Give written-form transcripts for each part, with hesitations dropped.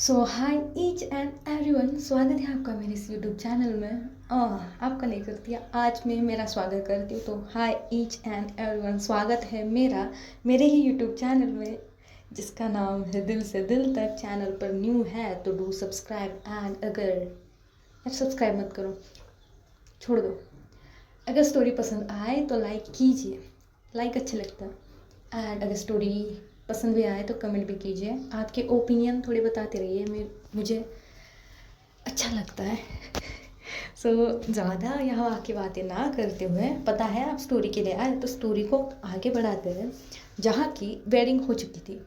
So hi each and everyone, स्वागत है आपका मेरे इस यूट्यूब चैनल में। आपका नहीं करती है, आज मैं मेरा स्वागत करती हूँ। तो हाय ईच एंड एवरीवन, स्वागत है मेरा मेरे ही यूट्यूब चैनल में जिसका नाम है दिल से दिल तक। चैनल पर न्यू है तो डू सब्सक्राइब, एंड अगर यार सब्सक्राइब मत करो, छोड़ दो। अगर स्टोरी पसंद आए तो लाइक कीजिए, लाइक अच्छा लगता है। एंड अगर स्टोरी पसंद भी आए तो कमेंट भी कीजिए, आपके ओपिनियन थोड़े बताते रहिए, मुझे अच्छा लगता है। सो ज़्यादा यहाँ आके बातें ना करते हुए, पता है आप स्टोरी के लिए आए तो स्टोरी को आगे बढ़ाते हैं। जहाँ की वेडिंग हो चुकी थी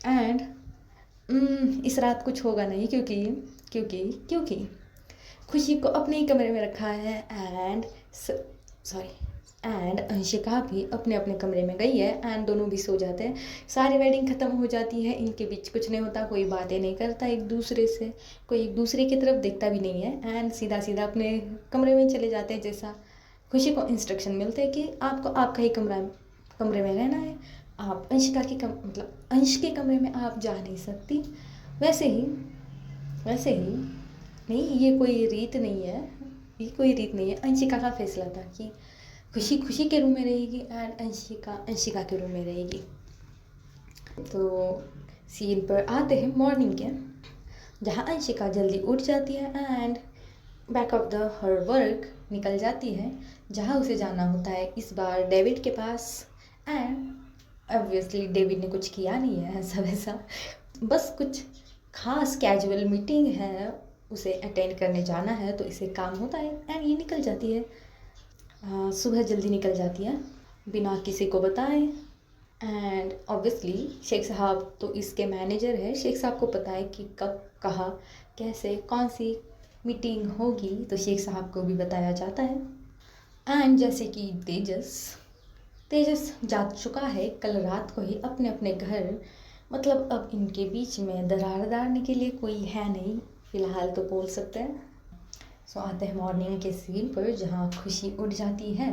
एंड इस रात कुछ होगा नहीं क्योंकि क्योंकि क्योंकि खुशी को अपने ही कमरे में रखा है एंड अंशिका भी अपने अपने कमरे में गई है एंड दोनों भी सो जाते हैं। सारी वेडिंग ख़त्म हो जाती है, इनके बीच कुछ नहीं होता, कोई बातें नहीं करता एक दूसरे से, कोई एक दूसरे की तरफ देखता भी नहीं है एंड सीधा सीधा अपने कमरे में चले जाते हैं। जैसा खुशी को इंस्ट्रक्शन मिलते हैं कि आपको आपका ही कमरे में रहना है, आप अंशिका के मतलब अंश के कमरे में आप जा नहीं सकती। वैसे ही नहीं, ये कोई रीत नहीं है, ये कोई रीत नहीं है। अंशिका का फैसला था कि खुशी खुशी के रूम में रहेगी एंड अंशिका अंशिका के रूम में रहेगी। तो सीन पर आते हैं मॉर्निंग के, जहाँ अंशिका जल्दी उठ जाती है and back of the her work निकल जाती है, जहाँ उसे जाना होता है इस बार डेविड के पास। एंड ऑब्वियसली डेविड ने कुछ किया नहीं है ऐसा वैसा, बस कुछ खास कैजुअल मीटिंग है, उसे अटेंड करने जाना है तो इसे काम होता है एंड ये निकल जाती है। सुबह जल्दी निकल जाती है बिना किसी को बताए। एंड ऑब्वियसली शेख साहब तो इसके मैनेजर है, शेख साहब को पता है कि कब कहाँ कैसे कौन सी मीटिंग होगी, तो शेख साहब को भी बताया जाता है। एंड जैसे कि तेजस जा चुका है कल रात को ही अपने अपने घर, मतलब अब इनके बीच में दरार डालने के लिए कोई है नहीं फ़िलहाल तो बोल सकते हैं। सो आते हैं मॉर्निंग के सीन पर, जहाँ खुशी उठ जाती है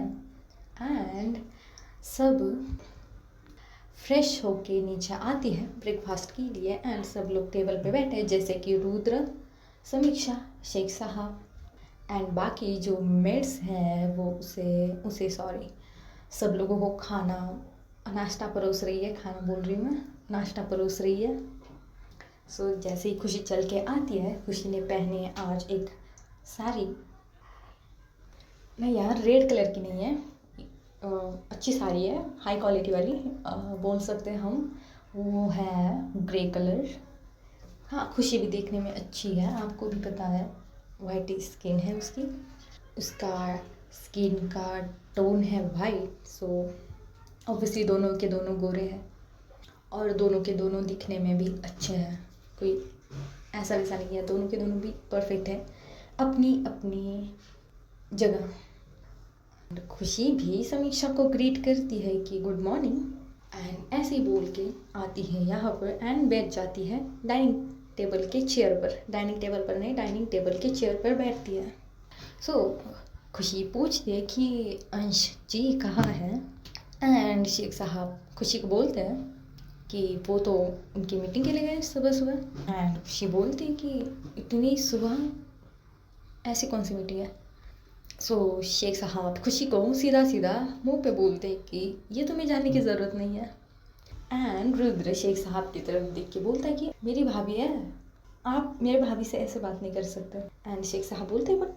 एंड सब फ्रेश होके नीचे आती है ब्रेकफास्ट के लिए एंड सब लोग टेबल पे बैठे, जैसे कि रुद्र, समीक्षा, शेख साहब एंड बाकी जो मेड्स हैं वो उसे सब लोगों को नाश्ता परोस रही है, खाना बोल रही हूँ मैं, नाश्ता परोस रही है। सो जैसे ही खुशी चल के आती है, खुशी ने पहनी है आज एक साड़ी, नहीं यार रेड कलर की नहीं है, अच्छी साड़ी है, हाई क्वालिटी वाली बोल सकते हैं हम, वो है ग्रे कलर। हाँ, खुशी भी देखने में अच्छी है, आपको भी पता है वाइट स्किन है उसका स्किन का टोन है वाइट। सो ऑब्वियसली दोनों के दोनों गोरे हैं और दोनों के दोनों दिखने में भी अच्छे हैं, कोई ऐसा वैसा नहीं है, दोनों के दोनों भी परफेक्ट है अपनी अपनी जगह। खुशी भी समीक्षा को ग्रीट करती है कि गुड मॉर्निंग एंड ऐसे ही बोल के आती है यहाँ पर एंड बैठ जाती है डाइनिंग टेबल के चेयर पर, डाइनिंग टेबल के चेयर पर बैठती है। सो खुशी पूछती है कि अंश जी कहाँ है एंड शेख साहब खुशी को बोलते हैं कि वो तो उनकी मीटिंग के लिए गए सुबह सुबह। एंड खुशी बोलती है कि इतनी सुबह ऐसी कौन सी मीटिंग है। सो शेख साहब खुशी को सीधा सीधा मुंह पे बोलते हैं कि ये तुम्हें जानने की ज़रूरत नहीं है। एंड रुद्र शेख साहब की तरफ देख के बोलता है कि मेरी भाभी है, आप मेरे भाभी से ऐसे बात नहीं कर सकते। एंड शेख साहब बोलते हैं बट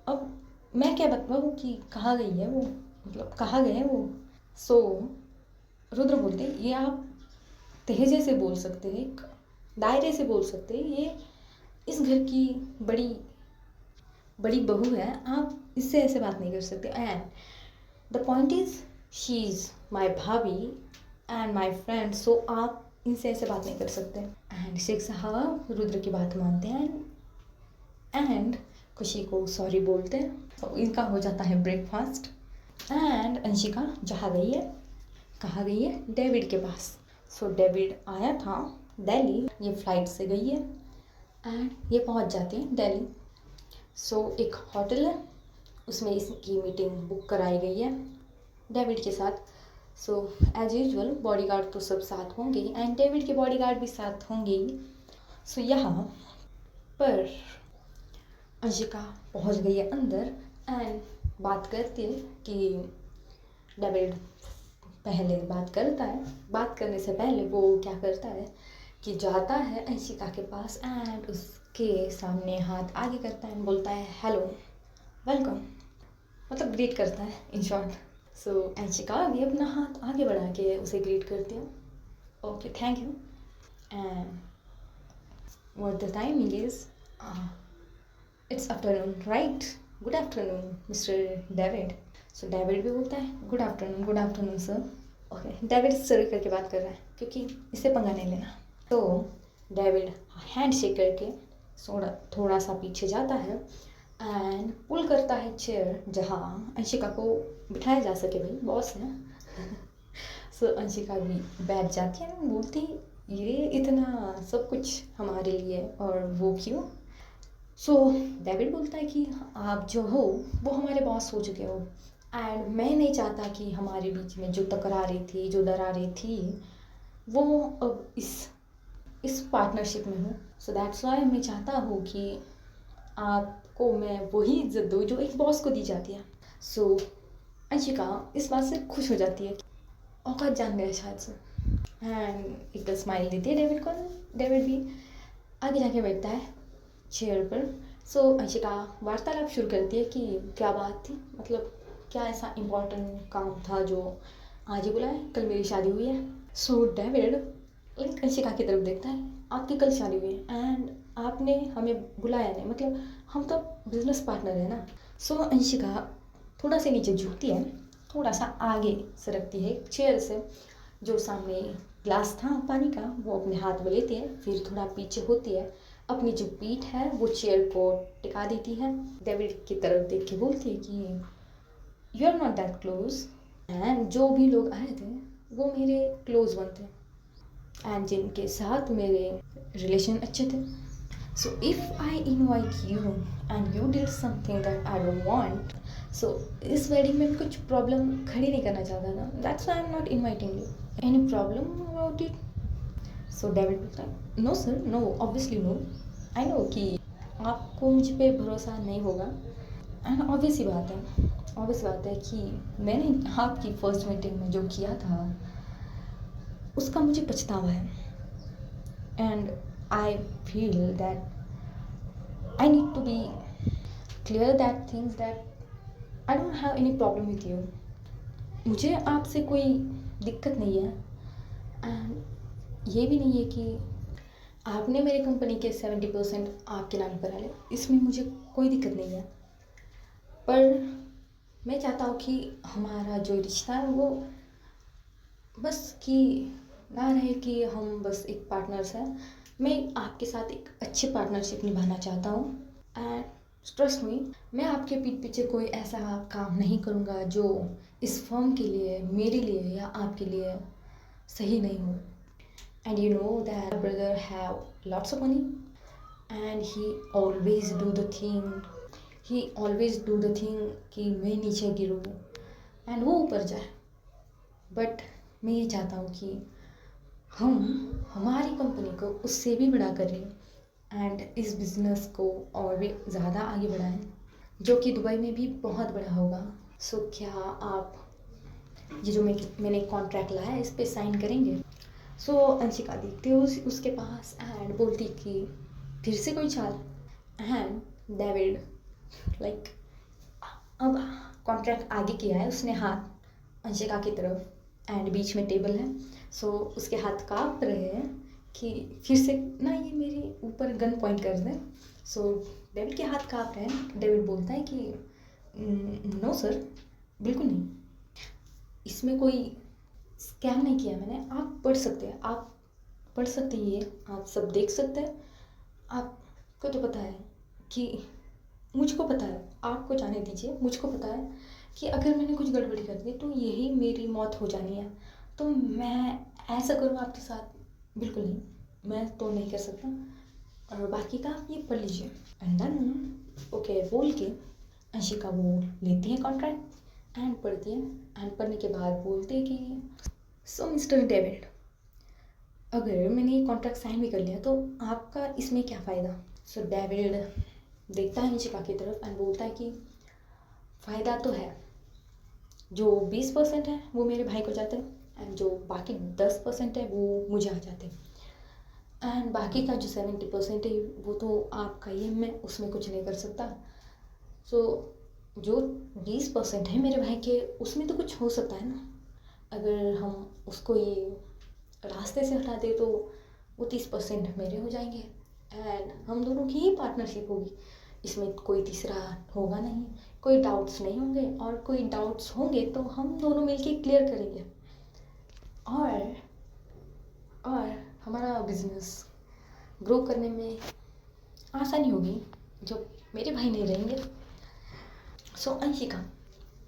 अब मैं क्या बताऊँ कि कहाँ गई है वो, मतलब कहाँ गए हैं वो। सो रुद्र बोलते हैं ये आप तहजे से बोल सकते हैं, एक दायरे से बोल सकते हैं, ये इस घर की बड़ी बहू है, आप इससे ऐसे बात नहीं कर सकते। And the point is she is my भाभी एंड माई फ्रेंड, सो आप इनसे ऐसे बात नहीं कर सकते। एंड शेख साहब रुद्र की बात मानते हैं एंड खुशी को सॉरी बोलते हैं। तो इनका हो जाता है ब्रेकफास्ट एंड अंशिका कहाँ गई है डेविड के पास। सो डेविड आया था दिल्ली, ये फ्लाइट से गई है एंड ये पहुंच जाती है दिल्ली। सो एक होटल है, उसमें इसकी मीटिंग बुक कराई गई है डेविड के साथ। सो एज यूजुअल बॉडीगार्ड तो सब साथ होंगे एंड डेविड के बॉडीगार्ड भी साथ होंगे ही। सो यहाँ पर अंशिका पहुंच गई है अंदर एंड बात करती है कि डेविड पहले बात करता है। बात करने से पहले वो क्या करता है कि जाता है अंशिका के पास एंड उसके सामने हाथ आगे करता है एंड बोलता है हेलो वेलकम, मतलब ग्रीट करता है इन शॉर्ट। सो अंशिका भी अपना हाथ आगे बढ़ा के उसे ग्रीट करती है, okay thank you. And what the timing is, it's afternoon right, good afternoon Mr. David। so David भी बोलता है good afternoon sir. Okay David sir करके बात कर रहा है क्योंकि इससे पंगा नहीं लेना। तो डेविड हैंड शेक करके थोड़ा सा पीछे जाता है एंड पुल करता है चेयर जहाँ अंशिका को बिठाया जा सके, भाई बॉस है। सो अंशिका भी बैठ जाती है, बोलती ये इतना सब कुछ हमारे लिए और वो क्यों। सो डेविड बोलता है कि आप जो हो वो हमारे बॉस हो चुके हो एंड मैं नहीं चाहता कि हमारे बीच में जो तकरारें थी, जो दरारें थी, वो अब इस पार्टनरशिप में हो। सो दैट्स वाई मैं चाहता हूँ कि आपको मैं वही इज्जत दूँ जो एक बॉस को दी जाती है। सो अंशिका इस बात से खुश हो जाती है, औकात जान गया शायद से, एंड एक स्माइल देती है डेविड को। डेविड भी आगे जाके बैठता है चेयर पर। सो अंशिका वार्तालाप शुरू करती है कि क्या बात थी, मतलब क्या ऐसा इम्पोर्टेंट काम था जो आज ही बुलाया, कल मेरी शादी हुई है। सो डेविड लाइक अंशिका की तरफ देखता है, आपकी कल शादी हुई है एंड आपने हमें बुलाया नहीं, मतलब हम तो बिजनेस पार्टनर है ना। सो अंशिका थोड़ा से नीचे झुकती है, थोड़ा सा आगे सरकती है चेयर से, जो सामने ग्लास था पानी का वो अपने हाथ में लेती है, फिर थोड़ा पीछे होती है, अपनी जो पीठ है वो चेयर को टिका देती है, डेविड की तरफ देख के बोलती है कि you are not that close. And जो भी लोग आए थे वो मेरे क्लोज वन थे एंड जिनके साथ मेरे रिलेशन अच्छे थे। So if I invite you and you did something that I don't want, so इस वेडिंग में कुछ प्रॉब्लम खड़ी नहीं करना चाहता था, that's why I am not inviting you, any problem about it. So David बोलता है no sir no, obviously no, I know कि आपको मुझ पे भरोसा नहीं होगा एंड ऑब्वियस बात है कि मैंने आपकी फर्स्ट मीटिंग में जो किया था उसका मुझे पछतावा है and I feel that I need to be clear that things that I don't have any problem with you. मुझे आपसे कोई दिक्कत नहीं है एंड ये भी नहीं है कि आपने मेरी कंपनी के 70% आपके नाम पर डाले, इसमें मुझे कोई दिक्कत नहीं है, पर मैं चाहता हूँ कि हमारा जो रिश्ता है वो बस कि ना रहे कि हम बस एक पार्टनर्स हैं। मैं आपके साथ एक अच्छी पार्टनरशिप निभाना चाहता हूँ एंड ट्रस्ट मी, मैं आपके पीठ पीछे कोई ऐसा काम नहीं करूँगा जो इस फर्म के लिए, मेरे लिए या आपके लिए सही नहीं हो। And you know that brother have lots of money and he always do the thing कि मैं नीचे गिरूँ एंड वो ऊपर जाए, बट मैं ये चाहता हूँ कि हम हमारी कंपनी को उससे भी बड़ा करें एंड इस बिज़नेस को और भी ज़्यादा आगे बढ़ाएं जो कि दुबई में भी बहुत बड़ा होगा। सो क्या आप ये जो मैंने कॉन्ट्रैक्ट लाया है इस पे साइन करेंगे। सो अंशिका देखती है उसके पास एंड बोलती कि फिर से कोई चाल एंड डेविड लाइक अब कॉन्ट्रैक्ट आगे किया है उसने हाथ अंशिका की तरफ एंड बीच में टेबल है। सो उसके हाथ काँप रहे हैं कि फिर से ना ये मेरे ऊपर गन पॉइंट कर दें। सो डेविड के हाथ काँप रहे हैं। डेविड बोलता है कि नो सर, बिल्कुल नहीं, इसमें कोई स्कैम नहीं किया मैंने। आप पढ़ सकते हैं, ये आप सब देख सकते हैं। आपको तो पता है कि मुझको पता है, आपको जाने दीजिए, मुझको पता है कि अगर मैंने कुछ गड़बड़ी कर दी तो यही मेरी मौत हो जानी है। तो मैं ऐसा करूँ आपके साथ, बिल्कुल नहीं, मैं तो नहीं कर सकता। और बाकी का आप ये पढ़ लीजिए एंड डन ओके बोल के अंशिका वो लेती है कॉन्ट्रैक्ट एंड पढ़ती है एंड पढ़ने के बाद बोलते हैं कि सो मिस्टर डेविड, अगर मैंने ये कॉन्ट्रैक्ट साइन भी कर लिया तो आपका इसमें क्या फ़ायदा? सो डेविड देखता है अंशिका की तरफ एंड बोलता है कि फ़ायदा तो है, जो 20% है वो मेरे भाई को जाते हैं एंड जो बाकी 10% है वो मुझे आ जाते हैं, एंड बाकी का जो 70% है वो तो आपका ही है, मैं उसमें कुछ नहीं कर सकता। सो जो 20% है मेरे भाई के, उसमें तो कुछ हो सकता है ना। अगर हम उसको ये रास्ते से हटा दे तो वो 30% मेरे हो जाएंगे एंड हम दोनों की ही पार्टनरशिप होगी, इसमें कोई तीसरा होगा नहीं, कोई डाउट्स नहीं होंगे, और कोई डाउट्स होंगे तो हम दोनों मिलके क्लियर करेंगे, और और हमारा बिजनेस ग्रो करने में आसानी होगी जब मेरे भाई नहीं रहेंगे। सो अंशिका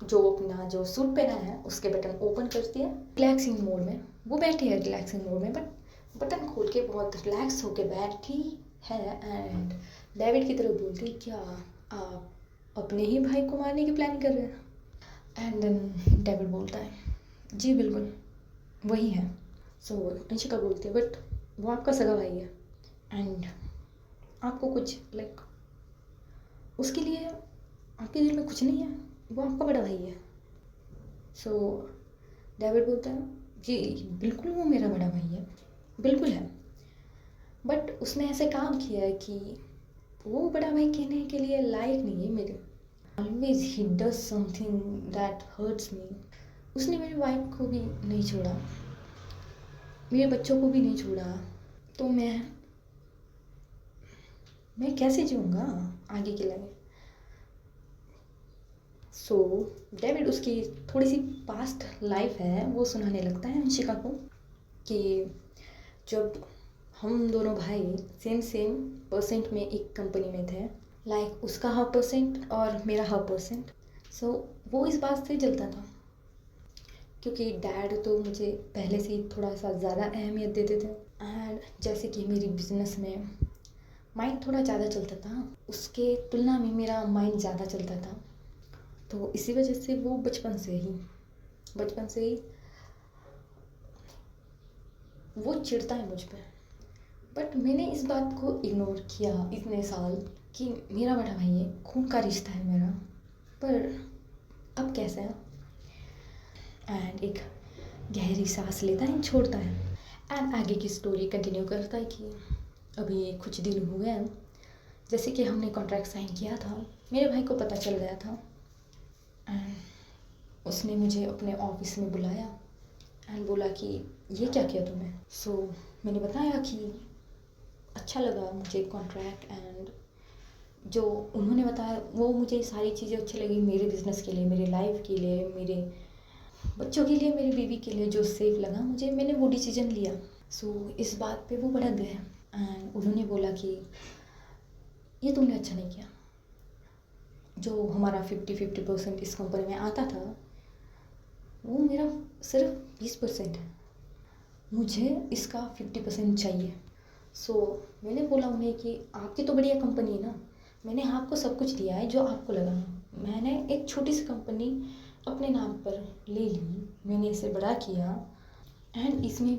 जो अपना जो सूट पहना है उसके बटन ओपन करती है रिलैक्सिंग मोड में, वो बैठी है रिलैक्सिंग मोड में, बट बटन खोल के बहुत रिलैक्स होके बैठी है एंड डेविड की तरफ बोलती है, क्या आप अपने ही भाई को मारने की प्लानिंग कर रहे हैं? एंड देन डेविड बोलता है, जी बिल्कुल वही है। सो अंशिका बोलती है, बट वो आपका सगा भाई है एंड आपको कुछ लाइक उसके लिए आपके दिल में कुछ नहीं है, वो आपका बड़ा भाई है। सो डेविड बोलता है, जी बिल्कुल वो मेरा बड़ा भाई है, बिल्कुल है, बट उसने ऐसे काम किया है कि वो बड़ा भाई कहने के लिए लायक नहीं है मेरे। Always he does something that hurts me. उसने मेरी वाइफ को भी नहीं छोड़ा, मेरे बच्चों को भी नहीं छोड़ा, तो मैं कैसे जीऊँगा आगे के लिए? सो डेविड उसकी थोड़ी सी पास्ट लाइफ है वो सुनाने लगता है अंशिका को, कि जब हम दोनों भाई सेम सेम परसेंट में एक कंपनी में थे, लाइक उसका 1/2% और मेरा 1/2%। सो वो इस बात से जलता था क्योंकि डैड तो मुझे पहले से ही थोड़ा सा ज़्यादा अहमियत देते थे, एंड जैसे कि मेरी बिजनेस में माइंड थोड़ा ज़्यादा चलता था, उसके तुलना में मेरा माइंड ज़्यादा चलता था, तो इसी वजह से वो बचपन से ही वो चिढ़ता है मुझ पर। बट मैंने इस बात को इग्नोर किया इतने साल कि मेरा बड़ा भाई है, खून का रिश्ता है मेरा, पर अब कैसे है? एंड एक गहरी सांस लेता है, छोड़ता है एंड आगे की स्टोरी कंटिन्यू करता है कि अभी कुछ दिन हुए हैं जैसे कि हमने कॉन्ट्रैक्ट साइन किया था, मेरे भाई को पता चल गया था एंड उसने मुझे अपने ऑफिस में बुलाया एंड बोला कि ये क्या किया तुमने? सो मैंने बताया कि अच्छा लगा मुझे कॉन्ट्रैक्ट, एंड जो उन्होंने बताया वो मुझे सारी चीज़ें अच्छी लगी, मेरे बिज़नेस के लिए, मेरे लाइफ के लिए, मेरे बच्चों के लिए, मेरी बीवी के लिए, जो सेफ लगा मुझे, मैंने वो डिसीजन लिया। सो इस बात पे वो भड़क गए एंड उन्होंने बोला कि ये तुमने अच्छा नहीं किया, जो हमारा 50-50% इस कंपनी में आता था वो मेरा सिर्फ 20% है, मुझे इसका 50% चाहिए। सो मैंने बोला उन्हें कि आपकी तो बढ़िया कंपनी है ना, मैंने आपको सब कुछ दिया है जो आपको लगा, मैंने एक छोटी सी कंपनी अपने नाम पर ले ली, मैंने इसे बड़ा किया एंड इसमें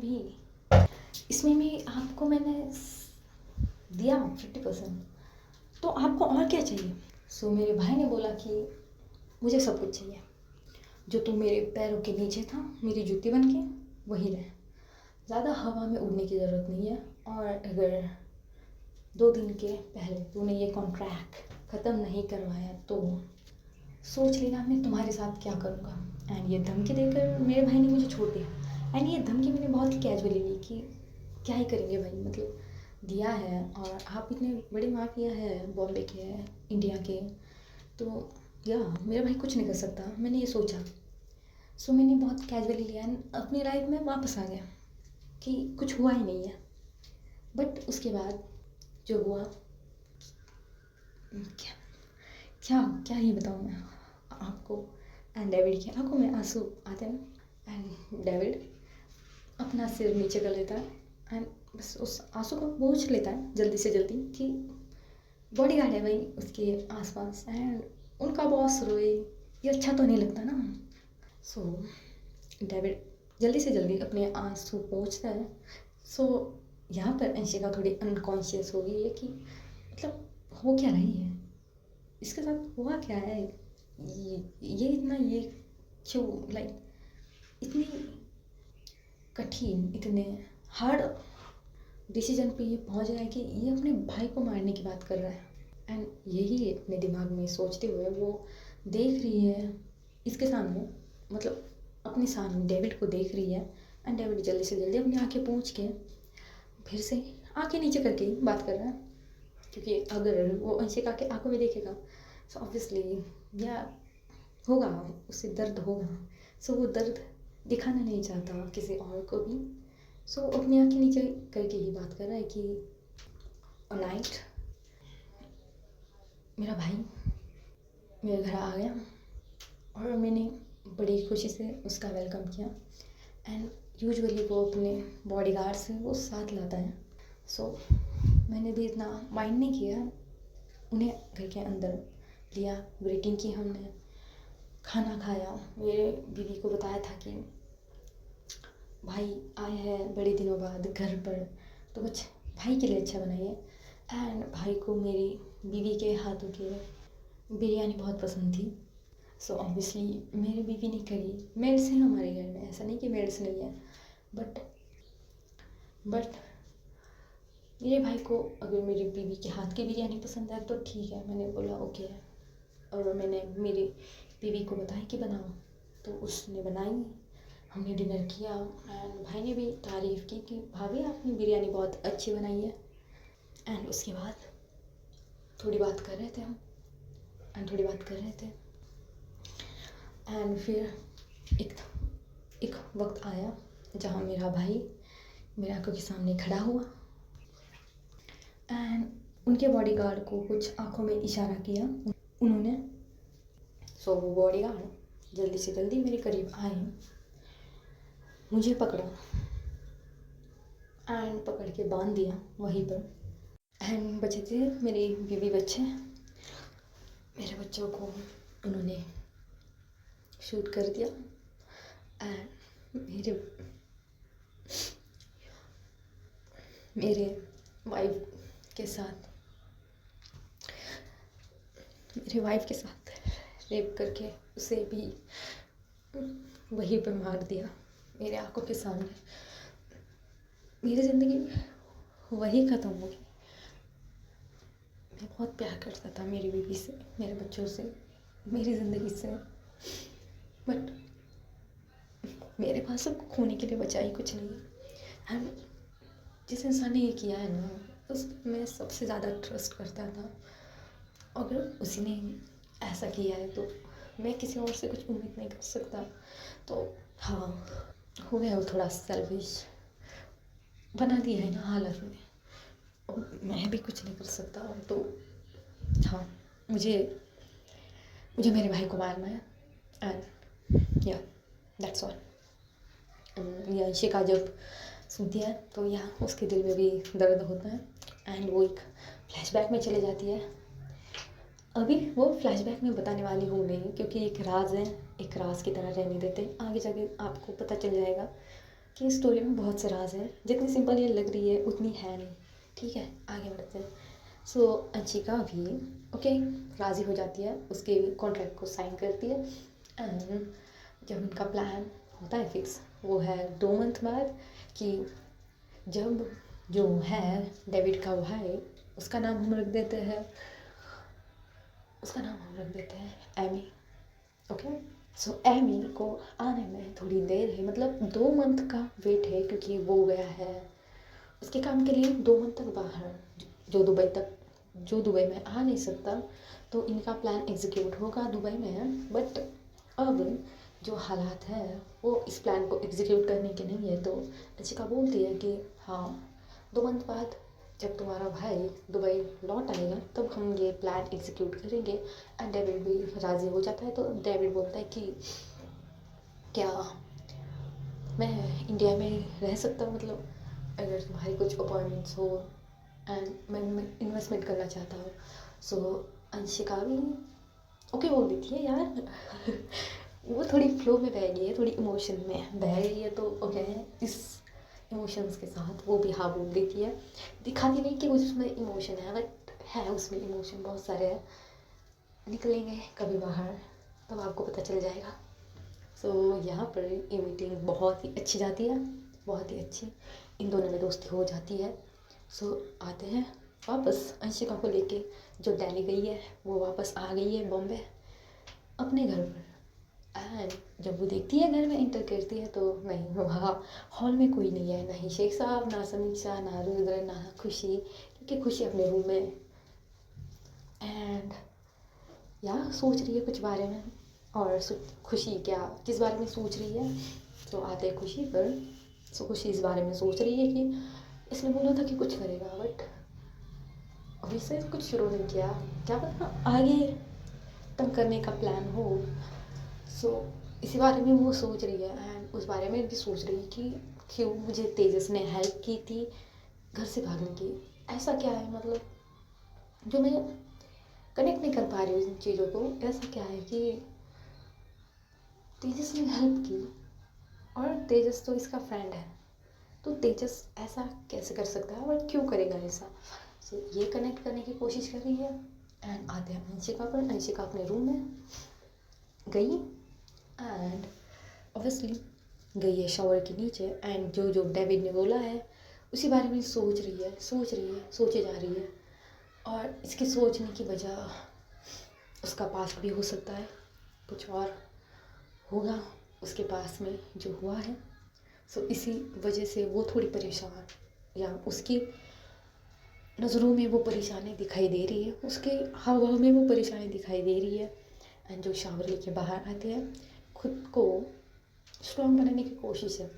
भी आपको मैंने दिया 50%, तो आपको और क्या चाहिए? सो मेरे भाई ने बोला कि मुझे सब कुछ चाहिए, जो तुम मेरे पैरों के नीचे था मेरी जूती बन के वही रहे, ज़्यादा हवा में उड़ने की ज़रूरत नहीं है, और अगर 2 दिन के पहले तूने ये कॉन्ट्रैक्ट ख़त्म नहीं करवाया तो सोच लेना मैं तुम्हारे साथ क्या करूँगा। एंड ये धमकी देकर मेरे भाई ने मुझे छोड़ दिया, एंड ये धमकी मैंने बहुत ही कैजुअली ली कि क्या ही करेंगे भाई, मतलब दिया है और आप इतने बड़े माफिया है बॉम्बे के, इंडिया के, तो या मेरा भाई कुछ नहीं कर सकता, मैंने ये सोचा। सो मैंने बहुत कैजुअली लिया एंड अपनी लाइफ में वापस आ गया कि कुछ हुआ ही नहीं है। बट उसके बाद जो हुआ, क्या क्या क्या ही बताऊँ मैं आपको। एंड डेविड की आंखों में आंसू आते हैं एंड डेविड अपना सिर नीचे कर लेता है एंड बस उस आंसू को पोंछ लेता है जल्दी से जल्दी कि बॉडीगार्ड है भाई उसके आसपास एंड उनका बॉस रोए, ये अच्छा तो नहीं लगता ना। सो डेविड जल्दी से जल्दी अपने आंसू पोंछता है, सो यहाँ पर अंशिका थोड़ी अनकॉन्शियस हो गई है कि मतलब हो क्या रही है, इसके साथ हुआ क्या है, ये इतना ये क्यों लाइक इतनी कठिन, इतने हार्ड डिसीजन पे ये पहुंच रहा है कि ये अपने भाई को मारने की बात कर रहा है। एंड यही अपने दिमाग में सोचते हुए वो देख रही है इसके सामने, मतलब अपने सामने डेविड को देख रही है। एंड डेविड जल्दी से जल्दी अपनी आंखें पोंछ के फिर से आंखें नीचे करके ही बात कर रहा है, क्योंकि अगर वो अंशिका के आंखों में देखेगा सो ऑब्वियसली या होगा, उससे दर्द होगा। सो वो दर्द दिखाना नहीं चाहता किसी और को भी। सो अपनी आंखें नीचे करके ही बात कर रहा है कि नाइट मेरा भाई मेरे घर आ गया और मैंने बड़ी खुशी से उसका वेलकम किया। एंड यूजुअली वो अपने बॉडीगार्ड से वो साथ लाता है। सो मैंने भी इतना माइंड नहीं किया, उन्हें घर के अंदर लिया, ग्रीटिंग की हमने, खाना खाया। मेरे बीवी को बताया था कि भाई आए हैं बड़े दिनों बाद घर पर, तो कुछ भाई के लिए अच्छा बनाइए। एंड भाई को मेरी बीवी के हाथों की बिरयानी बहुत पसंद थी। सो ऑब्वियसली मेरी बीवी ने करी, मेड्स हैं हमारे घर में, ऐसा नहीं कि मेड्स नहीं है, बट मेरे भाई को अगर मेरी बीवी के हाथ की बिरयानी पसंद है तो ठीक है। मैंने बोला ओके, और मैंने मेरी बीवी को बताया कि बनाओ, तो उसने बनाई, हमने डिनर किया। एंड भाई ने भी तारीफ़ की कि भाभी आपने बिरयानी बहुत अच्छी बनाई है। एंड उसके बाद थोड़ी बात कर रहे थे हम, एंड फिर एक वक्त आया जहाँ मेरा भाई मेरे आंखों के सामने खड़ा हुआ एंड उनके बॉडीगार्ड को कुछ आंखों में इशारा किया उन्होंने। सो वो बॉडीगार्ड जल्दी से जल्दी मेरे करीब आए, मुझे पकड़ा एंड पकड़ के बांध दिया वहीं पर। एंड बचे थे मेरी बीवी बच्चे, मेरे बच्चों को उन्होंने शूट कर दिया। एंड मेरे वाइफ के साथ रेप करके उसे भी वहीं पर मार दिया मेरे आंखों के सामने। मेरी ज़िंदगी वही ख़त्म हो गई। मैं बहुत प्यार करता था मेरी बीवी से, मेरे बच्चों से, मेरी ज़िंदगी से, बट मेरे पास अब खोने के लिए बचा ही कुछ नहीं है। एंड जिस इंसान ने ये किया है ना, उस मैं सबसे ज़्यादा ट्रस्ट करता था। अगर उसी ने ऐसा किया है तो मैं किसी और से कुछ उम्मीद नहीं कर सकता। तो हाँ, हो गया वो थोड़ा सेल्फिश बना दिया है ना हालत में, और मैं भी कुछ नहीं कर सकता। तो हाँ, मुझे मेरे भाई को मारना है। एंड या दैट्स ऑल। ये अंशिका जब सुनती है तो या उसके दिल में भी दर्द होता है। एंड वो एक फ्लैशबैक में चले जाती है। अभी वो फ्लैशबैक में बताने वाली हूँ नहीं, क्योंकि एक राज है, एक राज की तरह रहने देते हैं। आगे जाके आपको पता चल जाएगा कि इस स्टोरी में बहुत से राज हैं। जितनी सिंपल ये लग रही है उतनी है नहीं। ठीक है, आगे बढ़ते हैं। सो अंशिका भी ओके राज़ी हो जाती है, उसके कॉन्ट्रैक्ट को साइन करती है। एंड जब उनका प्लान होता है फिक्स, वो है 2 मंथ बाद, कि जब जो है डेविड का भाई, उसका नाम हम रख देते हैं एमी। ओके, सो एमी को आने में थोड़ी देर है, मतलब 2 मंथ का वेट है, क्योंकि वो गया है उसके काम के लिए 2 मंथ तक बाहर, जो दुबई में आ नहीं सकता। तो इनका प्लान एग्जीक्यूट होगा दुबई में। बट अब जो हालात है वो इस प्लान को एग्जीक्यूट करने के नहीं है। तो अंशिका बोलती है कि हाँ, 2 मंथ बाद जब तुम्हारा भाई दुबई लौट आएगा तब हम ये प्लान एग्जीक्यूट करेंगे। एंड डेविड भी राज़ी हो जाता है। तो डेविड बोलता है कि क्या मैं इंडिया में रह सकता हूँ, मतलब अगर तुम्हारी कुछ अपॉइंटमेंट्स हो एंड मैं इन्वेस्टमेंट करना चाहता हूँ। सो अंशिका भी ओके बोल देती है यार। वो थोड़ी फ्लो में बह गई है, थोड़ी इमोशन में बह गई है। तो ओके, इमोशंस के साथ वो भी हाँ बोल देती है। दिखाती नहीं कि उसमें इमोशन है, बट है उसमें इमोशन बहुत सारे हैं। निकलेंगे कभी बाहर तब आपको पता चल जाएगा। सो यहाँ पर ये मीटिंग बहुत ही अच्छी जाती है, बहुत ही अच्छी। इन दोनों में दोस्ती हो जाती है। सो आते हैं वापस अंशिका को लेके, जो दिल्ली गई है वो वापस आ गई है बॉम्बे अपने घर पर। एंड जब वो देखती है घर में एंटर करती है तो नहीं, वहाँ हॉल में कोई नहीं है, ना ही शेख साहब, ना समीक्षा, ना रुद्र, ना खुशी, क्योंकि खुशी अपने रूम में। एंड या सोच रही है कुछ बारे में, और खुशी क्या किस बारे में सोच रही है। तो आते हैं खुशी पर। सो खुशी इस बारे में सोच रही है कि इसने बोला था कि कुछ करेगा, बट अभी से कुछ शुरू नहीं किया, क्या पता आगे तंग करने का प्लान हो। सो इसी बारे में वो सोच रही है। एंड उस बारे में भी सोच रही है कि क्यों मुझे तेजस ने हेल्प की थी घर से भागने की। ऐसा क्या है, मतलब जो मैं कनेक्ट नहीं कर पा रही हूँ इन चीज़ों को। ऐसा क्या है कि तेजस ने हेल्प की, और तेजस तो इसका फ्रेंड है, तो तेजस ऐसा कैसे कर सकता है और क्यों करेगा ऐसा। सो ये कनेक्ट करने की कोशिश कर रही है। एंड आते हैं अंशिका पर। अंशिका अपने रूम में गई एंड ऑब्वियसली गई है शावर के नीचे। एंड जो जो डेविड ने बोला है उसी बारे में सोच रही है, सोचे जा रही है। और इसके सोचने की वजह उसका पास भी हो सकता है, कुछ और होगा उसके पास में जो हुआ है। सो इसी वजह से वो थोड़ी परेशान, या उसकी नज़रों में वो परेशानी दिखाई दे रही है, उसके हाव भाव में वो परेशानी दिखाई दे रही है। एंड जो शावर लेके बाहर आते हैं, खुद को स्ट्रॉन्ग बनाने की कोशिश है।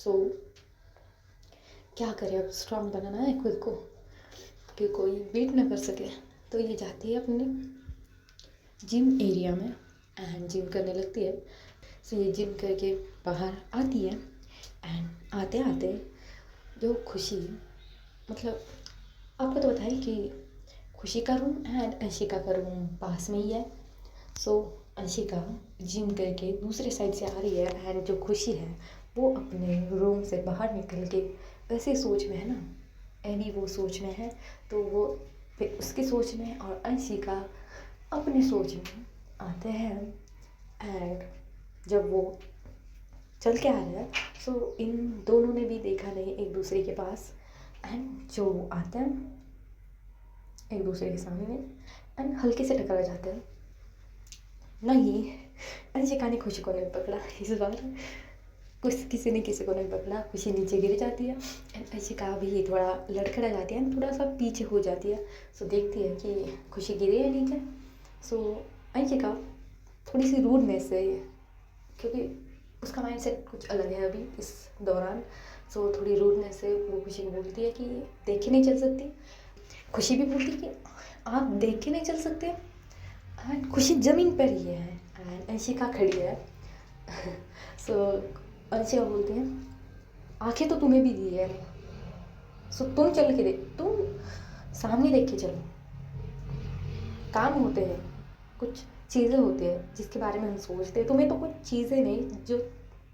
सो क्या करें, अब स्ट्रॉन्ग बनाना है खुद को कि कोई बीट ना कर सके। तो ये जाती है अपने जिम एरिया में एंड जिम करने लगती है। सो ये जिम करके बाहर आती है। एंड आते आते जो खुशी, मतलब आपको तो बताइए कि खुशी का रूम एंड अंशिका का रूम पास में ही है। सो अंशिका जिम करके दूसरे साइड से आ रही है एंड जो खुशी है वो अपने रूम से बाहर निकल के वैसे सोच में है ना, एनी वो सोच में है, तो वो फिर उसकी सोच में और अंशिका अपनी सोच में आते हैं। एंड जब वो चल के आ रहा है, सो इन दोनों ने भी देखा नहीं एक दूसरे के पास। एंड जो आता है एक दूसरे के सामने एंड हल्के से टकरा जाते हैं। नहीं, अंशिका ने खुशी को नहीं पकड़ा इस बार, कुछ किसी ने किसी को नहीं पकड़ा। खुशी नीचे गिर जाती है एंड अंशिका भी थोड़ा लड़खड़ा जाती है, थोड़ा सा पीछे हो जाती है। सो देखती है कि खुशी गिरी है नीचे। सो अंशिका थोड़ी सी रूडनेस से, क्योंकि उसका माइंड सेट कुछ अलग है अभी इस दौरान, सो थोड़ी रूडनेस से वो खुशी को बोलती है कि देख के नहीं चल सकती। खुशी भी बोलती है कि आप देख के नहीं चल सकते। एंड खुशी ज़मीन पर ही है एंड अंशिका खड़ी है। सो अंशिका बोलती है आंखें तो तुम्हें भी दी है, सो तुम चल के देख, तुम सामने देख के चलो। काम होते हैं, कुछ चीज़ें होती है जिसके बारे में हम सोचते हैं, तुम्हें तो कुछ चीज़ें नहीं जो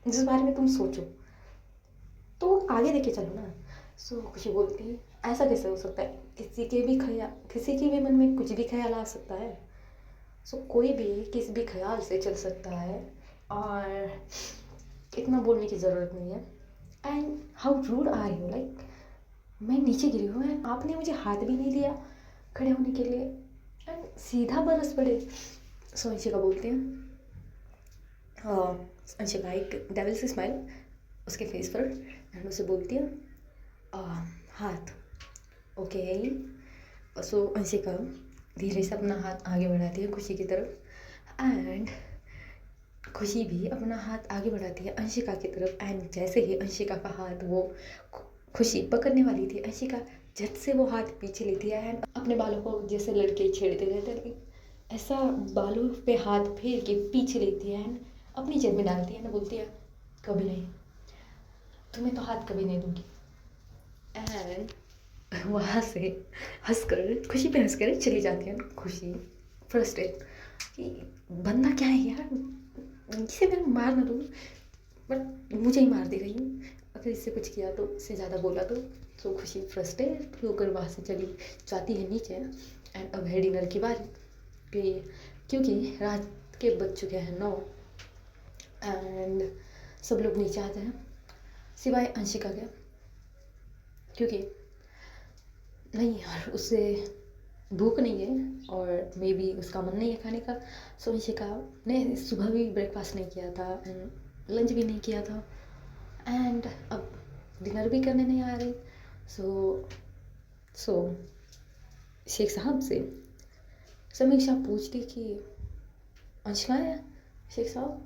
जिस बारे में तुम सोचो, तो आगे देख के चलो ना। सो खुशी बोलती है ऐसा कैसे हो सकता है, किसी के भी मन में कुछ भी ख्याल आ सकता है। सो कोई भी किसी भी ख्याल से चल सकता है, और इतना बोलने की ज़रूरत नहीं है। And how rude are you, like मैं नीचे गिरी हूँ एंड आपने मुझे हाथ भी नहीं दिया खड़े होने के लिए एंड सीधा बरस पड़े। सो अंशिका बोलते हैं, अंशिका एक डेविल से स्माइल उसके फेस पर एंड उसे बोलती है हाथ ओके। सो अंशिका धीरे से अपना हाथ आगे बढ़ाती है खुशी की तरफ, एंड खुशी भी अपना हाथ आगे बढ़ाती है अंशिका की तरफ। एंड जैसे ही अंशिका का हाथ वो खुशी पकड़ने वाली थी, अंशिका झट से वो हाथ पीछे लेती है एंड अपने बालों को जैसे लड़के छेड़ते रहते हैं ऐसा बालों पे हाथ फेर के पीछे लेती है एंड अपनी जेब में डालती है ना, बोलती है कभी नहीं, तुम्हें तो हाथ कभी नहीं दूंगी। एंड वहाँ से हंसकर खुशी पे हंसकर चली जाती है खुशी फ्रस्ट्रेट कि बंदा क्या है यार, इसे मैं मार ना दूँ बट मुझे ही मार दे रही हूँ, अगर इससे कुछ किया तो, इससे ज़्यादा बोला तो खुशी फ्रस्ट्रेट होकर वहाँ से चली जाती है नीचे। एंड अब है डिनर की बारी कि क्योंकि रात के बज चुके हैं 9 एंड सब लोग नीचे आते हैं सिवाय अंशिका के, क्योंकि नहीं यार उससे भूख नहीं है और मे बी उसका मन नहीं है खाने का। सो अंशिका ने सुबह भी ब्रेकफास्ट नहीं किया था एंड लंच भी नहीं किया था एंड अब डिनर भी करने नहीं आ रही। सो शेख साहब से समीक्षा पूछती कि अंशिका है शेख साहब,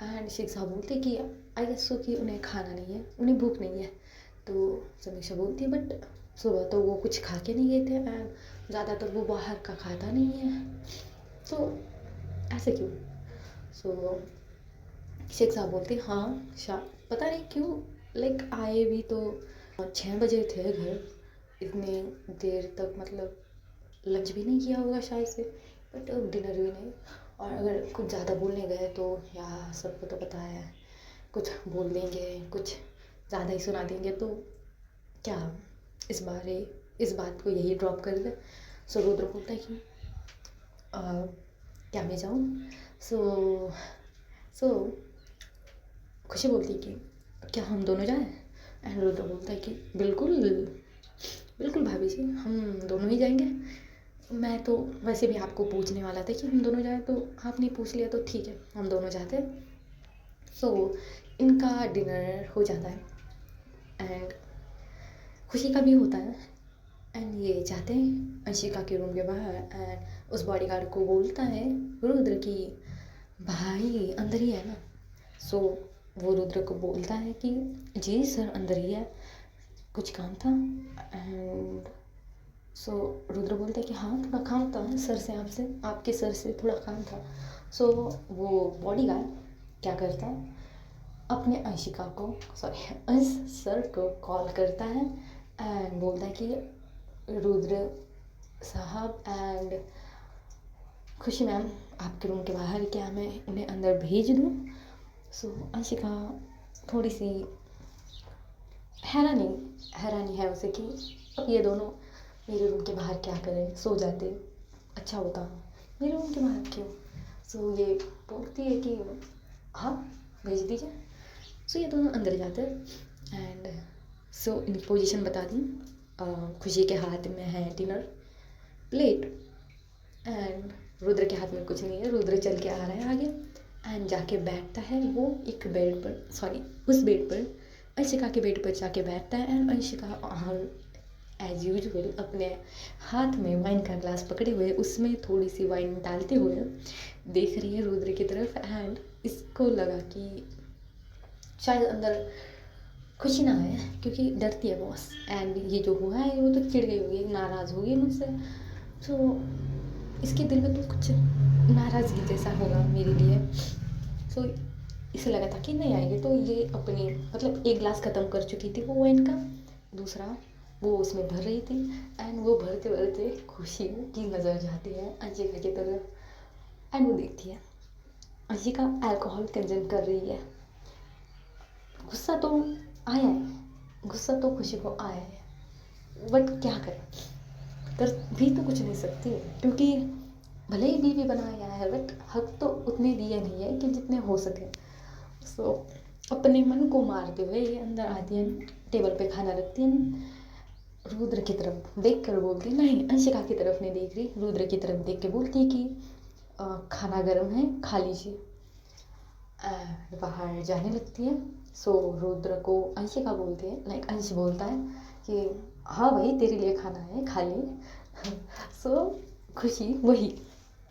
एंड शेख साहब बोलते कि आई गेस सो कि उन्हें खाना नहीं है, उन्हें भूख नहीं है। तो समीक्षा बोलती है बट सुबह तो वो कुछ खा के नहीं गए थे एंड ज़्यादातर वो बाहर का खाता नहीं है, तो ऐसे क्यों? सो शेख साहब बोलते हाँ पता नहीं क्यों, लाइक आए भी तो 6 बजे थे घर, इतने देर तक मतलब लंच भी नहीं किया होगा शायद से, बट डिनर भी नहीं। और अगर कुछ ज़्यादा बोलने गए तो या सबको तो पता है कुछ बोल देंगे, कुछ ज़्यादा ही सुना देंगे, तो क्या इस बात को यही ड्रॉप कर दे। सो रुद्र बोलता है कि क्या मैं जाऊँ? सो खुशी बोलती है कि क्या हम दोनों जाएं? एंड रुद्र बोलता है कि बिल्कुल बिल्कुल भाभी जी, हम दोनों ही जाएंगे। मैं तो वैसे भी आपको पूछने वाला था कि हम दोनों जाएं, तो आपने पूछ लिया तो ठीक है, हम दोनों जाते हैं। सो इनका डिनर हो जाता है एंड खुशी का भी होता है एंड ये जाते हैं अंशिका के रूम के बाहर एंड उस बॉडीगार्ड को बोलता है रुद्र कि भाई अंदर ही है ना। सो वो रुद्र को बोलता है कि जी सर अंदर ही है, कुछ काम था। एंड सो रुद्र बोलता है कि हाँ थोड़ा काम था सर से, आपके सर से थोड़ा काम था। सो वो बॉडीगार्ड क्या करता है, अपने अंशिका को अंश सर को कॉल करता है एंड बोलता है कि रुद्र साहब एंड खुशी मैम आपके रूम के बाहर, क्या मैं उन्हें अंदर भेज दूँ? सो अंशिका थोड़ी सी हैरानी है उसे कि अब ये दोनों मेरे रूम के बाहर क्या करें, सो जाते अच्छा होता, मेरे रूम के बाहर क्यों? सो ये बोलती है कि हाँ भेज दीजिए। सो ये दोनों अंदर जाते हैं एंड सो इनकी पोजीशन बता दी। खुशी के हाथ में है डिनर प्लेट एंड रुद्र के हाथ में कुछ नहीं है। रुद्र चल के आ रहा है आगे एंड जाके बैठता है वो एक बेड पर, उस बेड पर, अंशिका के बेड पर जाके बैठता है एंड अंशिका एज यूजुअल अपने हाथ में वाइन का ग्लास पकड़े हुए उसमें थोड़ी सी वाइन डालते हुए देख रही है रुद्र की तरफ एंड इसको लगा कि शायद अंदर खुशी ना है क्योंकि डरती है बॉस एंड ये जो हुआ है वो तो चिढ़ गई होगी, नाराज़ होगी मुझसे। तो इसके दिल में तो कुछ नाराज़गी जैसा होगा मेरे लिए। सो इसे लगा था कि नहीं आएगी, तो ये अपनी मतलब एक गिलास ख़त्म कर चुकी थी वो वाइन का, दूसरा वो उसमें भर रही थी एंड वो भरते भरते खुशी की नज़र जाती है अंशिका की तरफ एंड वो देखती है अंशिका अल्कोहल कंज्यूम कर रही है। गुस्सा तो आया है, गुस्सा तो खुशी को आया है, बट क्या कर भी तो कुछ नहीं सकती क्योंकि भले ही बीवी बनाया है बट हक तो उतने दिए नहीं है कि जितने हो सके। सो अपने मन को मारते हुए ये अंदर आती है, टेबल पे खाना रखती है, रुद्र की तरफ देख कर बोलती, नहीं अंशिका की तरफ नहीं देख रही, रुद्र की तरफ देख के बोलती कि खाना गर्म है खा लीजिए। बाहर जाने लगती है। सो रुद्र को अंशिका बोलती है, लाइक अंश बोलता है कि हाँ भाई तेरे लिए खाना है खा ले। सो खुशी वही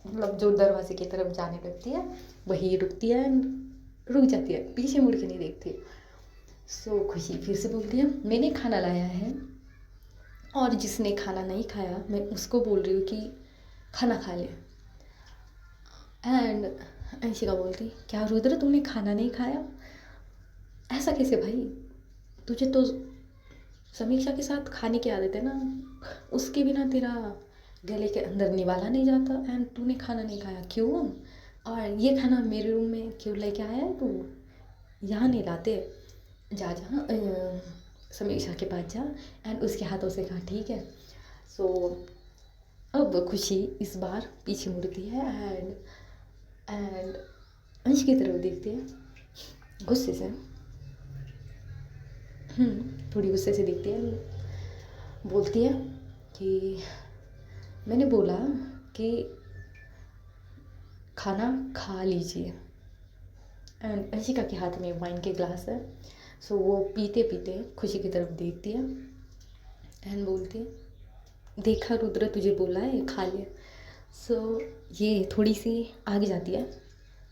मतलब जो दरवाजे की तरफ जाने लगती है वही रुकती है, रुक जाती है, पीछे मुड़ के नहीं देखती। सो खुशी फिर से बोलती है मैंने खाना लाया है और जिसने खाना नहीं खाया मैं उसको बोल रही हूँ कि खाना खा ले। एंड अंशिका बोलती क्या रुद्र तुमने खाना नहीं खाया? ऐसा कैसे भाई, तुझे तो समीक्षा के साथ खाने की आदत है ना, उसके बिना तेरा गले के अंदर निवाला नहीं जाता एंड तूने खाना नहीं खाया क्यों? और ये खाना मेरे रूम में क्यों लेके आया है तू? यहाँ नहीं लाते। जा जा समीक्षा के पास जा। एंड उसके हाथों से कहा ठीक है। सो अब खुशी इस बार पीछे मुड़ती है एंड अंश की तरफ देखती है गुस्से से। थोड़ी गुस्से से देखती है, बोलती है कि मैंने बोला कि खाना खा लीजिए। एंड अंशिका के हाथ में वाइन के ग्लास है। सो वो पीते पीते खुशी की तरफ देखती है एंड बोलती है देखा रुद्र, तुझे बोला है खा ले। सो ये थोड़ी सी आगे जाती है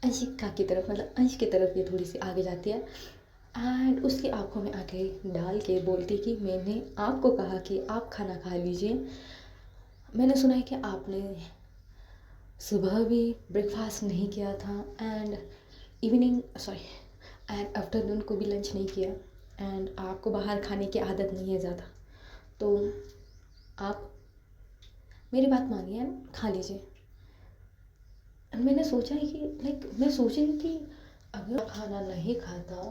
अंशिका की तरफ, मतलब अंश की तरफ ये थोड़ी सी आगे जाती है एंड उसकी आंखों में आंखें डाल के बोलती कि मैंने आपको कहा कि आप खाना खा लीजिए। मैंने सुना है कि आपने सुबह भी ब्रेकफास्ट नहीं किया था एंड एंड आफ्टरनून को भी लंच नहीं किया एंड आपको बाहर खाने की आदत नहीं है ज़्यादा, तो आप मेरी बात मानिए एंड खा लीजिए। एंड मैंने सोचा है कि मैं सोच रही कि अगर खाना नहीं खाता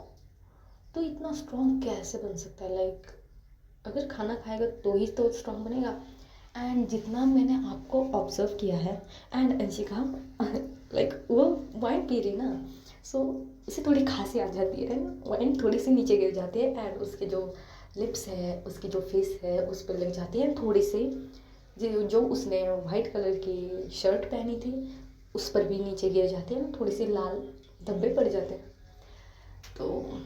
तो इतना स्ट्रॉन्ग कैसे बन सकता है। अगर खाना खाएगा तो ही तो स्ट्रॉन्ग बनेगा। एंड जितना मैंने आपको ऑब्जर्व किया है एंड अंशिका वो वाइन पी रही ना, सो उसे थोड़ी खांसी आ जाती है ना, वाइन थोड़ी सी नीचे गिर जाती है एंड उसके जो लिप्स है, उसकी जो फेस है उस पर लग जाती है। थोड़ी सी जो उसने वाइट कलर की शर्ट पहनी थी उस पर भी नीचे गिर जाती है, थोड़ी सी लाल धब्बे पड़ जाते हैं। तो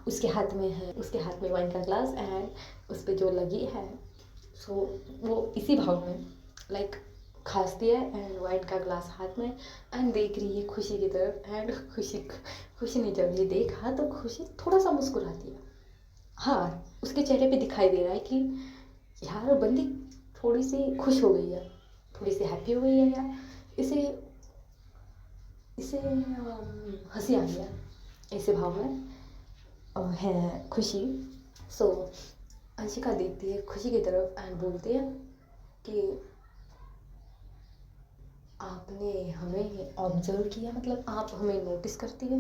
उसके हाथ में वाइन का ग्लास एंड उस पर जो लगी है, सो वो इसी भाव में खांसती है एंड वाइन का ग्लास हाथ में एंड देख रही है खुशी की तरफ। एंड खुशी ने जब ये देखा तो खुशी थोड़ा सा मुस्कुराती है। हाँ, उसके चेहरे पे दिखाई दे रहा है कि यार बंदी थोड़ी सी खुश हो गई है, थोड़ी सी हैप्पी हो गई है, या इसे इसे हंसी आ गया, ऐसे भाव में है खुशी। सो अंशिका देखती है खुशी की तरफ एंड बोलती है कि आपने हमें ऑब्जर्व किया, मतलब आप हमें नोटिस करती है।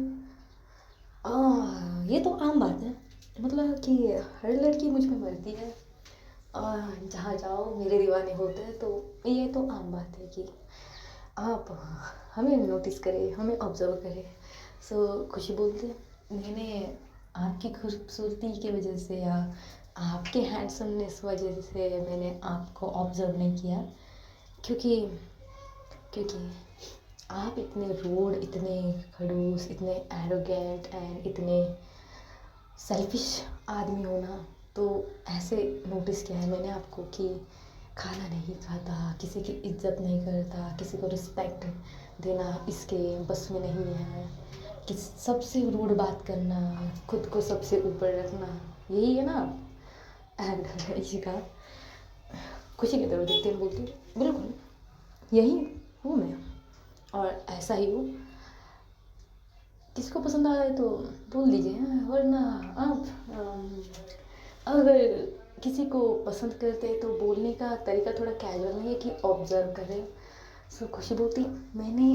ये तो आम बात है, मतलब कि हर लड़की मुझ में मरती है और जहाँ जाओ मेरे दीवाने होते हैं, तो ये तो आम बात है कि आप हमें नोटिस करें, हमें ऑब्जर्व करें। सो खुशी बोलती है मैंने आपकी खूबसूरती की वजह से या आपके हैंडसमनेस वजह से मैंने आपको ऑब्जर्व नहीं किया, क्योंकि आप इतने रूड, इतने खड़ूस, इतने एरोगेंट एंड इतने सेल्फिश आदमी हो ना, तो ऐसे नोटिस किया है मैंने आपको कि खाना नहीं खाता, किसी की इज्जत नहीं करता, किसी को रिस्पेक्ट देना इसके बस में नहीं है, कि सबसे रूड बात करना, खुद को सबसे ऊपर रखना, यही है ना। एंड इशिका खुशी की तरफ देखते हुए बोलती बिल्कुल यही हूँ मैं और ऐसा ही हूँ। किसको पसंद आए तो बोल दीजिए, वरना आप अगर किसी को पसंद करते हैं तो बोलने का तरीका थोड़ा कैजुअल नहीं है कि ऑब्जर्व करें। सो खुशी बोलती मैंने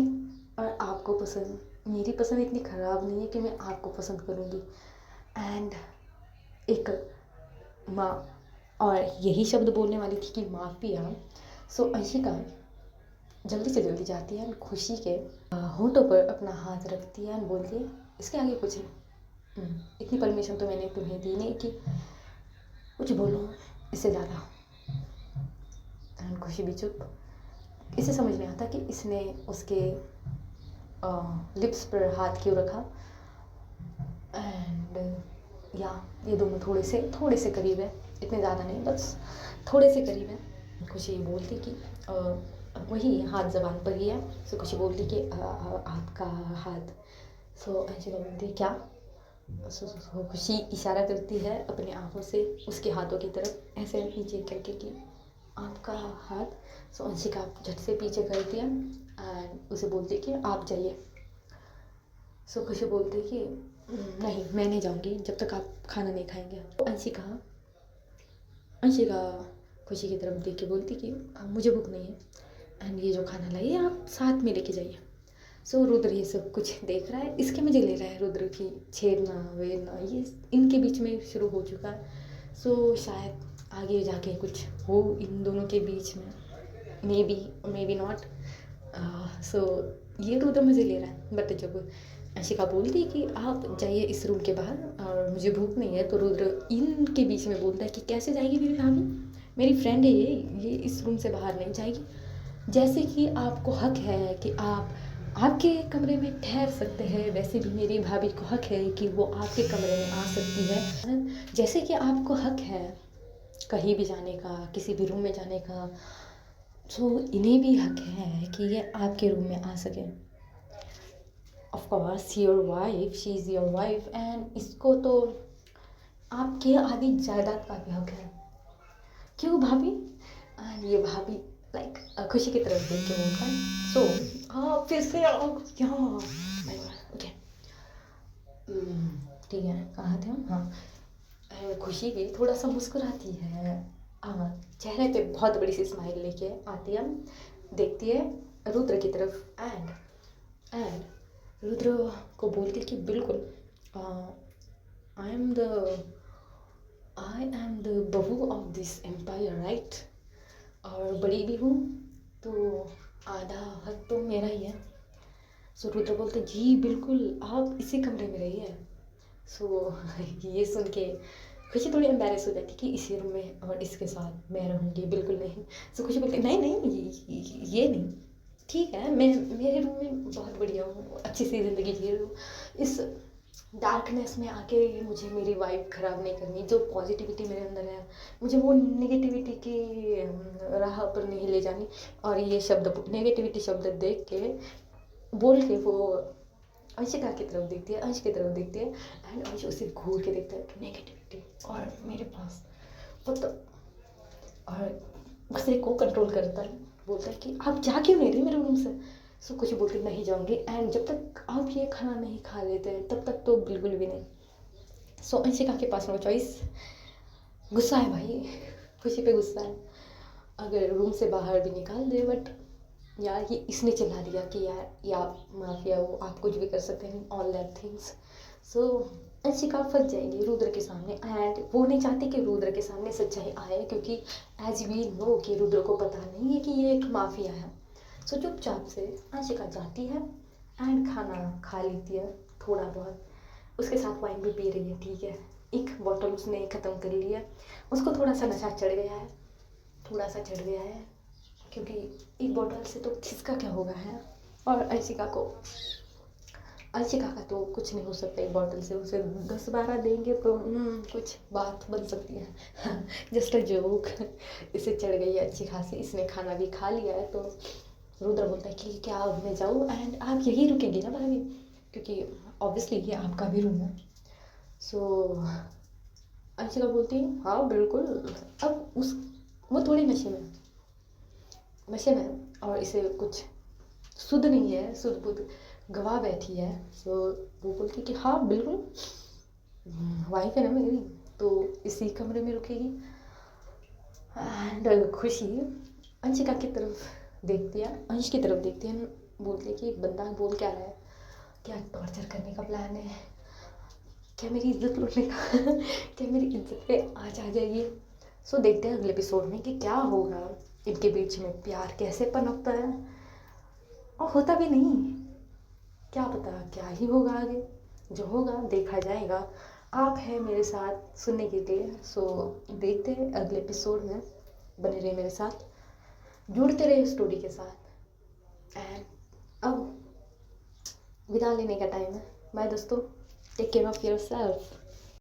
और आपको पसंद, मेरी पसंद इतनी ख़राब नहीं है कि मैं आपको पसंद करूँगी। एंड एक माँ, और यही शब्द बोलने वाली थी कि माफ़िया। सो अंशिका जल्दी से जल्दी जाती है, खुशी के होंठों पर अपना हाथ रखती है और बोलती है इसके आगे कुछ है, इतनी परमिशन तो मैंने तुम्हें दी नहीं कि कुछ बोलो इससे ज़्यादा। एंड खुशी भी चुप। इसे समझ नहीं आता कि इसने उसके लिप्स पर हाथ क्यों रखा। एंड या ये दोनों थोड़े से करीब है, इतने ज़्यादा नहीं, बस थोड़े से करीब है। खुशी बोलती कि वही हाथ ज़बान पर ही है। सो खुशी बोलती कि आपका हाथ। सो अंशिका बोलती क्या। सो खुशी इशारा करती है अपने आँखों से उसके हाथों की तरफ, ऐसे नीचे करके कि आपका हाथ। सो अंशिका झट से पीछे करती है एंड उसे बोलती कि आप जाइए। सो खुशी बोलती कि नहीं मैं नहीं जाऊँगी जब तक आप खाना नहीं खाएंगे। तो अंशिका खुशी की तरफ देख के बोलती कि मुझे भूख नहीं है एंड ये जो खाना लाइए आप साथ में लेके जाइए। सो रुद्र ये सब कुछ देख रहा है, इसके मजे ले रहा है रुद्र की छेड़ना वेड़ना, ये इनके बीच में शुरू हो चुका है। सो शायद आगे जाके कुछ हो इन दोनों के बीच में, मे बी नॉट। सो ये रुद्र मजे ले रहा है। बट जब अंशिका बोलती कि आप जाइए इस रूम के बाहर और मुझे भूख नहीं है, तो रुद्र इनके बीच में बोलता है कि कैसे जाएगी मेरी भाभी, मेरी फ्रेंड है ये इस रूम से बाहर नहीं जाएगी। जैसे कि आपको हक है कि आप आपके कमरे में ठहर सकते हैं, वैसे भी मेरी भाभी को हक है कि वो आपके कमरे में आ सकती है। जैसे कि आपको हक है कहीं भी जाने का, किसी भी रूम में जाने का, सो इन्हें भी हक है कि ये आपके रूम में आ सके। Of course your wife, she is your wife, and इसको तो आपके आधी जायदाद का भी हक है। क्यों भाभी? एंड ये भाभी लाइक खुशी की तरफ देख के बोलता है, सो हाँ फिर से आओ यहाँ। ओके ठीक है, कहाँ थे हम? हाँ, खुशी भी थोड़ा सा मुस्कुराती है, चेहरे पे बहुत बड़ी सी स्माइल लेके आती है, देखती है रुद्र की तरफ, एंड रुद्र को बोलती कि बिल्कुल आई एम द बहू ऑफ दिस एम्पायर, राइट? और बड़ी भी हूँ तो आधा हक तो मेरा ही है। सो रुद्र बोलते जी बिल्कुल, आप इसी कमरे में रहिए। सो ये सुन के खुशी थोड़ी एम्बैरेस हो जाती कि इसी रूम में और इसके साथ मैं रहूँगी, बिल्कुल नहीं। सो खुशी बोलती नहीं नहीं ये नहीं, ठीक है मैं मेरे रूम में बहुत बढ़िया हूँ, अच्छी सी ज़िंदगी जी रही हूँ, इस डार्कनेस में आके मुझे मेरी वाइब ख़राब नहीं करनी। जो पॉजिटिविटी मेरे अंदर है मुझे वो नेगेटिविटी की राह पर नहीं ले जानी। और ये शब्द नेगेटिविटी शब्द देख के बोल के वो अंशिका की तरफ देखती है, अंश की तरफ देखती है, एंड अंश उसे घूर के देखता है नेगेटिविटी और मेरे पास मतलब, और गुस्से को कंट्रोल करता है, बोलता है कि आप जा क्यों नहीं रही मेरे रूम से? सो कुछ बोलती नहीं जाऊँगी, एंड जब तक आप ये खाना नहीं खा लेते हैं तब तक तो बिल्कुल भी नहीं। सो अंशिका के पास नो चॉइस, गुस्सा है भाई, खुशी पे गुस्सा है, अगर रूम से बाहर भी निकाल दे, बट यार ये इसने चिल्ला दिया कि यार या माफिया हो, आप कुछ भी कर सकते हैं, ऑल दैट थिंग्स। सो अंशिका फंस जाएगी रुद्र के सामने, एंड वो नहीं चाहती कि रुद्र के सामने सच्चाई आए, क्योंकि एज वी नो कि रुद्र को पता नहीं है कि ये एक माफिया है। सो चुपचाप से अंशिका जाती है एंड खाना खा लेती है थोड़ा बहुत, उसके साथ वाइन भी पी रही है, ठीक है, एक बॉटल उसने ख़त्म कर लिया, उसको थोड़ा सा नशा चढ़ गया है, थोड़ा सा चढ़ गया है, क्योंकि एक बॉटल से तो किसका क्या होगा है। और अंशिका का तो कुछ नहीं हो सकता एक बॉटल से, उसे 10-12 देंगे तो कुछ बात बन सकती है। Just a joke. इसे चढ़ गई है अच्छी खासी, इसने खाना भी खा लिया है, तो रुद्र बोलता है कि क्या अब मैं जाऊँ, एंड आप यहीं रुकेंगे ना भाभी, क्योंकि ऑब्वियसली ये आपका भी रूम है। सो अंशिका बोलती है हाँ बिल्कुल। अब वो थोड़ी नशे में और इसे कुछ शुद्ध नहीं है, शुद्ध बुद्ध गवा बैठी है। सो वो बोलती कि हाँ बिल्कुल, वाइफ है ना मेरी, तो इसी कमरे में रुकेगी। एंड खुशी अंशिका की तरफ देखती है, अंश की तरफ देखती है, बोलती है कि बंदा बोल क्या रहा है, क्या टॉर्चर करने का प्लान है, क्या मेरी इज्जत लूटने का क्या मेरी इज्जत पे आज आ जाएगी। सो देखते हैं अगले एपिसोड में कि क्या होगा, इनके बीच में प्यार कैसे पनपता है, और होता भी नहीं, क्या पता क्या ही होगा आगे, जो होगा देखा जाएगा। आप हैं मेरे साथ सुनने के लिए, सो देखते हैं अगले एपिसोड में, बने रहे मेरे साथ, जुड़ते रहे स्टोरी के साथ। एंड अब विदा लेने का टाइम है। बाय दोस्तों, टेक केयर ऑफ़ योरसेल्फ।